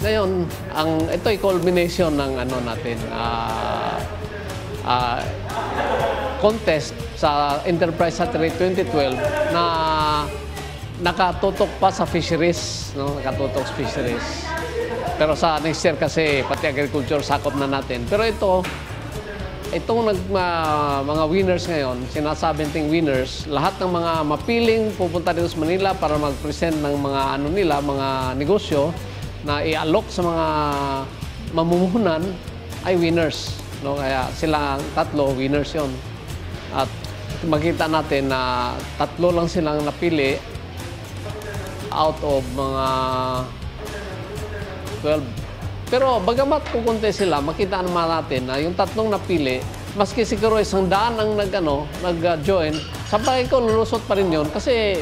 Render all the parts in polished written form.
Ngayon, ito ay culmination ng ano natin, contest sa Enterprise Satellite 2012 na nakatutok pa sa fisheries, no? Nakatutok sa fisheries. Pero sa next year kasi pati agriculture sakop na natin. Pero itong mga winners ngayon, sinasabing winners, lahat ng mga mapiling pupunta dito sa Manila para mag-present ng mga ano nila, mga negosyo na i-alok sa mga mamumuhunan ay winners. No? Kaya sila tatlo, winners yon. At makita natin na tatlo lang silang napili out of mga 12. Pero bagamat kukunti sila, makita naman natin na yung tatlong napili, maski siguro 100 ang nag-join, sa bagay ko lulusot pa rin yun kasi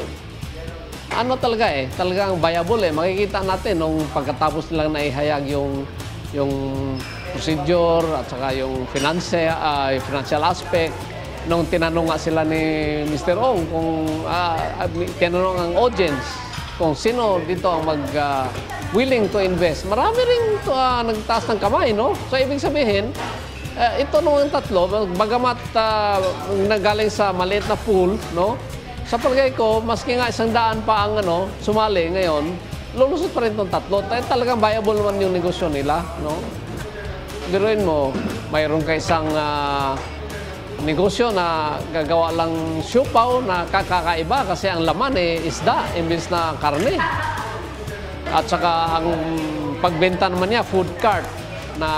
ano talaga talagang viable Makikita natin nung pagkatapos nilang naihayag yung procedure at saka yung financial aspect. Nung tinanong nga sila ni Mr. Ong kung tinanong ang audience kung sino dito ang willing to invest. Marami rin nagtaas ng kamay, no? So ibig sabihin, ito nung tatlo, bagamat nagaling sa maliit na pool, no? Sa palagay ko, maski nga 100 pa ang sumali ngayon, lulusot pa rin itong tatlo. Talagang viable naman yung negosyo nila, no? Biruin mo, mayroon ka isang negosyo na gagawa lang siupaw na kakaiba kasi ang laman isda imbis na karne. At saka ang pagbenta naman niya, food cart na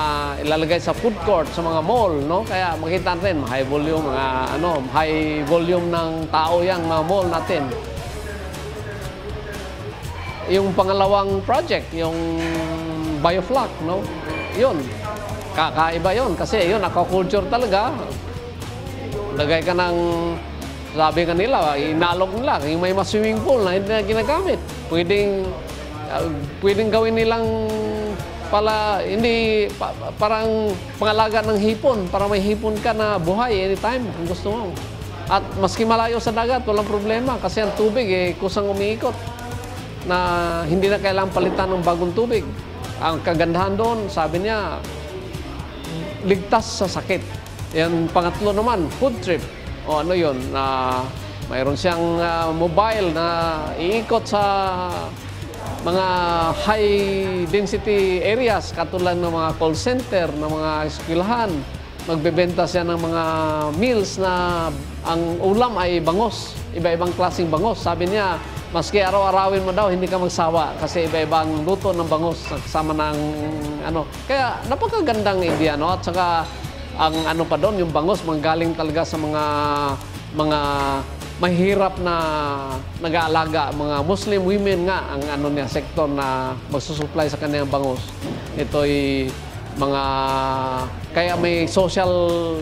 ilalagay sa food court sa mga mall, no? Kaya makita rin high volume high volume ng tao yang mga mall natin. Yung pangalawang project, yung biofloc, no? Yun. Kakaiba yun kasi yun aquaculture talaga. Lagay ka ng sabi kanila, inalok nila, yung may swimming pool na hindi na ginagamit. Pwedeng gawin nilang parang pangalaga ng hipon para may hipon ka na buhay anytime kung gusto mo. At maski malayo sa dagat, walang problema kasi ang tubig kusang umiikot na hindi na kailangang palitan ng bagong tubig. Ang kagandahan doon, sabi niya, ligtas sa sakit. Yan pangatlo naman, food trip. O ano yun, mayroon siyang mobile na iikot sa mga high density areas katulad ng mga call center, ng mga eskwelahan. Magbebenta siya ng mga meals na ang ulam ay bangos, iba-ibang klaseng bangos. Sabi niya, maski araw-arawin mo daw, hindi ka magsawa kasi iba-ibang luto ng bangos kasama ng Kaya napakagandang idea, no? At saka ang pa doon, yung bangos manggaling talaga sa mga mahirap na nag-aalaga, mga Muslim women nga ang sektor na magsusupply sa kanilang bangos. Ito'y kaya may social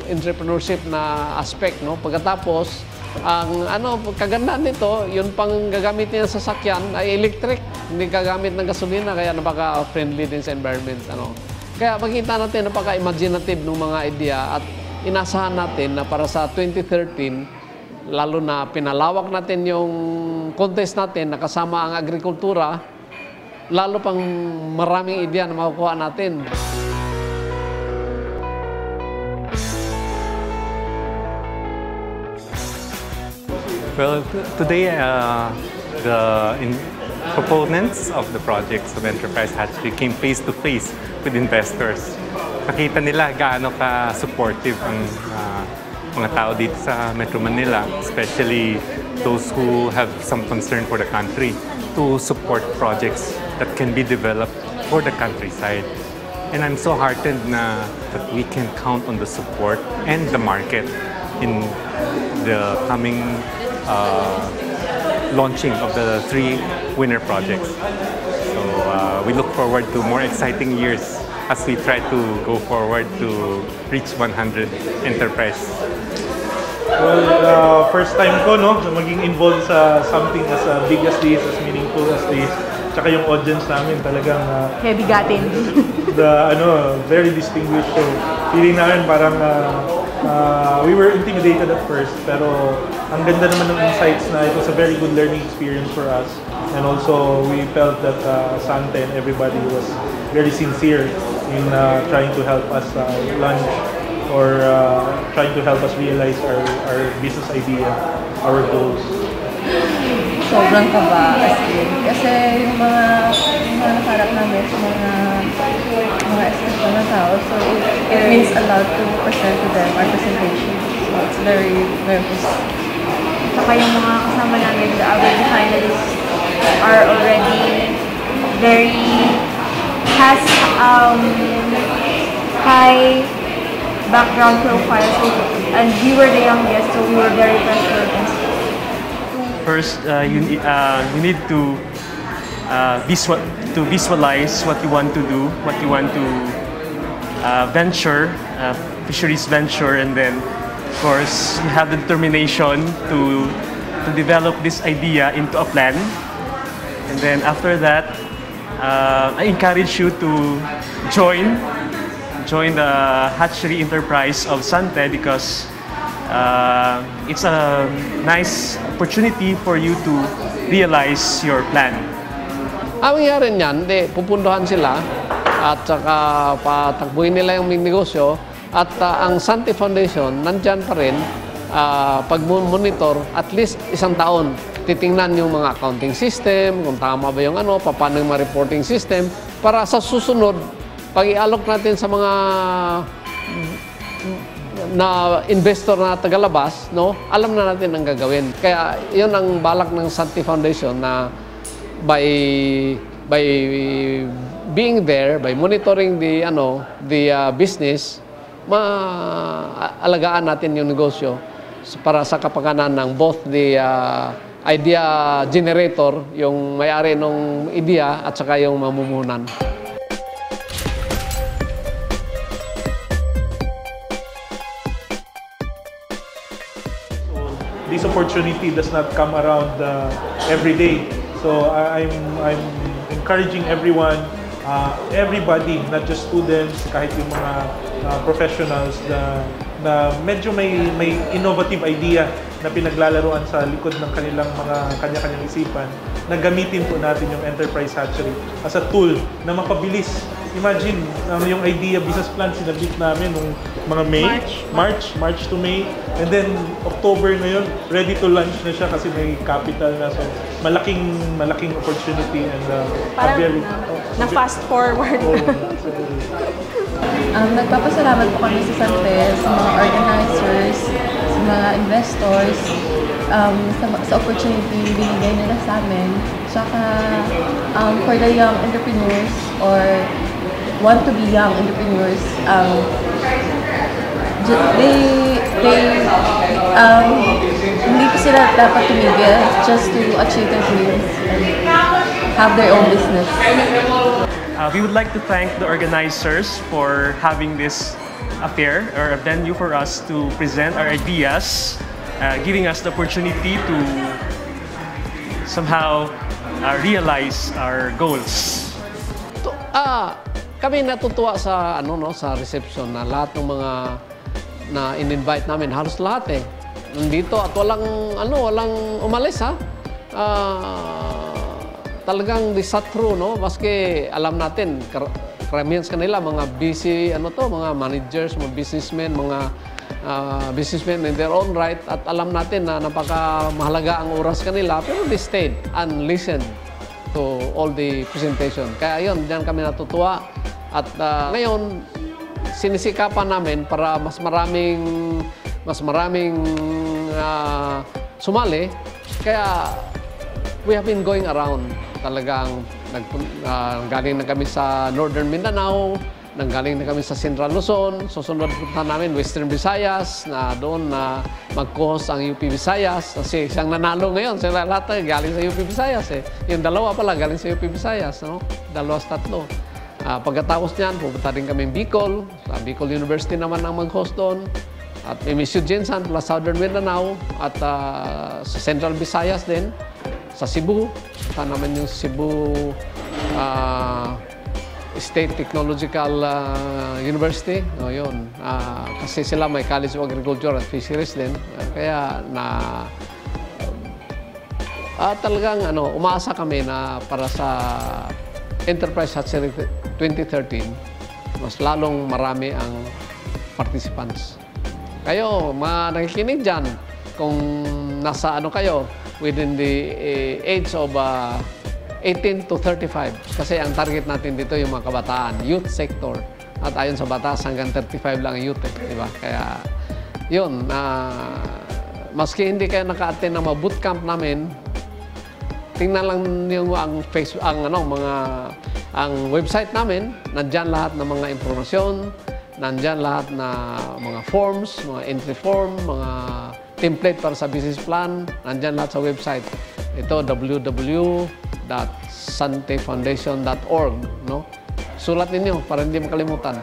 entrepreneurship na aspect, no? Pagkatapos, ang kagandahan nito, yun pang gagamitin ng sasakyan ay electric, hindi gagamit ng gasolina, kaya napaka-friendly din sa environment, Kaya makita natin napaka-imaginative ng mga idea at inasahan natin na para sa 2013, lalo na pinalawak natin yung contest natin na kasama ang agrikultura, lalo pang maraming ideya na makukuha natin. Well, today the proponents of the projects of Enterprise Hatchery came face-to-face with investors. Nakita nila gaano ka-supportive ang mga tao dito sa Metro Manila, especially those who have some concern for the country, to support projects that can be developed for the countryside. And I'm so heartened that we can count on the support and the market in the coming launching of the 3 winner projects. So we look forward to more exciting years as we try to go forward to reach 100 enterprise. Well, first time ko na maging involved sa something as big as this, as meaningful as this. Tsaka yung audience namin talagang heavy gatin. Very distinguished. So, feeling namin parang We were intimidated at first, pero ang ganda naman ng insights na it was a very good learning experience for us. And also, we felt that Sante and everybody was very sincere in trying to help us launch or trying to help us realize our business idea, our goals. Sobrang kaba as in. Kasi yung mga nakarap namin sa mga estimate ng tao. So it means a lot to present to them our presentation. So it's very nervous. Saka yung mga kasama namin, the other finalists are already has high background profile. So, and we were the youngest, so we were very pressured and stuff. First, you need to visualize what you want to do, what you want to venture, fisheries venture, and then, of course, you have the determination to develop this idea into a plan. And then after that, I encourage you to join the hatchery enterprise of Sante because it's a nice opportunity for you to realize your plan. Ang nangyari niyan, pupunduhan sila at saka patakbuhin nila yung negosyo at ang Sante Foundation nandyan pa rin pag-monitor at least 1 taon. Titingnan yung mga accounting system, kung tama ba yung paano yung mga reporting system para sa susunod, pag i-allok natin sa mga na investor na tagalabas, alam na natin ang gagawin. Kaya yun ang balak ng Sante Foundation na by being there, by monitoring the business, maalagaan natin yung negosyo para sa kapakanan ng both the idea generator, yung may-ari ng idea at saka yung mamumuhunan. This opportunity does not come around every day. So I'm encouraging everyone, everybody, not just students, kahit yung mga professionals na medyo may innovative idea na pinaglalaruan sa likod ng kanilang mga kanya-kanyang isipan, na gamitin po natin yung Enterprise Hatchery as a tool na mapabilis. Imagine, yung idea, business plan, sinabit namin nung mga March to May, and then October ngayon, ready to launch na siya kasi may capital na. So, malaking opportunity and parang na-fast forward. Nagpapasalamat po kami sa Sante, sa mga organizers, sa mga investors, sa opportunity binigay nila sa amin. Saka for the young entrepreneurs or want to be young entrepreneurs, hindi po sila dapat tumigil just to achieve their dreams and have their own business. We would like to thank the organizers for having this affair or a venue for us to present our ideas, giving us the opportunity to somehow realize our goals. Kami natutuwa sa sa reception na lahat ng mga na in-invite namin, halos lahat nandito at walang umalis talagang they sat through, maski alam natin karamihan sa kanila mga busy mga managers, mga businessmen, businessmen in their own right, at alam natin na napakamahalaga ang oras kanila, pero they stayed and listened to all the presentation. Kaya yun, diyan kami natutuwa at ngayon sinisikapan namin para mas maraming sumali. Kaya we have been going around. Talagang galing na kami sa Northern Mindanao, nanggaling na kami sa Central Luzon, susunod punta namin Western Visayas, na doon na mag-co-host ang UP Visayas. Kasi siyang nanalo ngayon, sila lahat galing sa UP Visayas Yung dalawa pala galing sa UP Visayas, dalawa sa tatlo. Pagkatapos niyan, pupunta din kami Bicol. Sa Bicol University naman ang mag-host doon. At may Miss Jensen plus Southern Mindanao. At sa Central Visayas din. Sa Cebu. Punta naman yung Cebu State Technological University. No, yun. Kasi sila may College of Agriculture at Fisheries din. Kaya talagang umaasa kami na para sa Enterprise Hatchery 2013, mas lalong marami ang participants. Kayo, nakikinig dyan, kung nasa kayo, within the age of 18 to 35. Kasi ang target natin dito yung mga kabataan, youth sector. At ayon sa batas, hanggang 35 lang ang youth. Di ba? Kaya, yun, maski hindi kayo naka-attend ng mga bootcamp namin, tingnan lang yung ang website namin, nandyan lahat ng mga informasyon, nandyan lahat na mga forms, mga entry form, mga template para sa business plan, nandyan lahat sa website. Ito, www.santefoundation.org, no? Sulat ninyo para hindi makalimutan.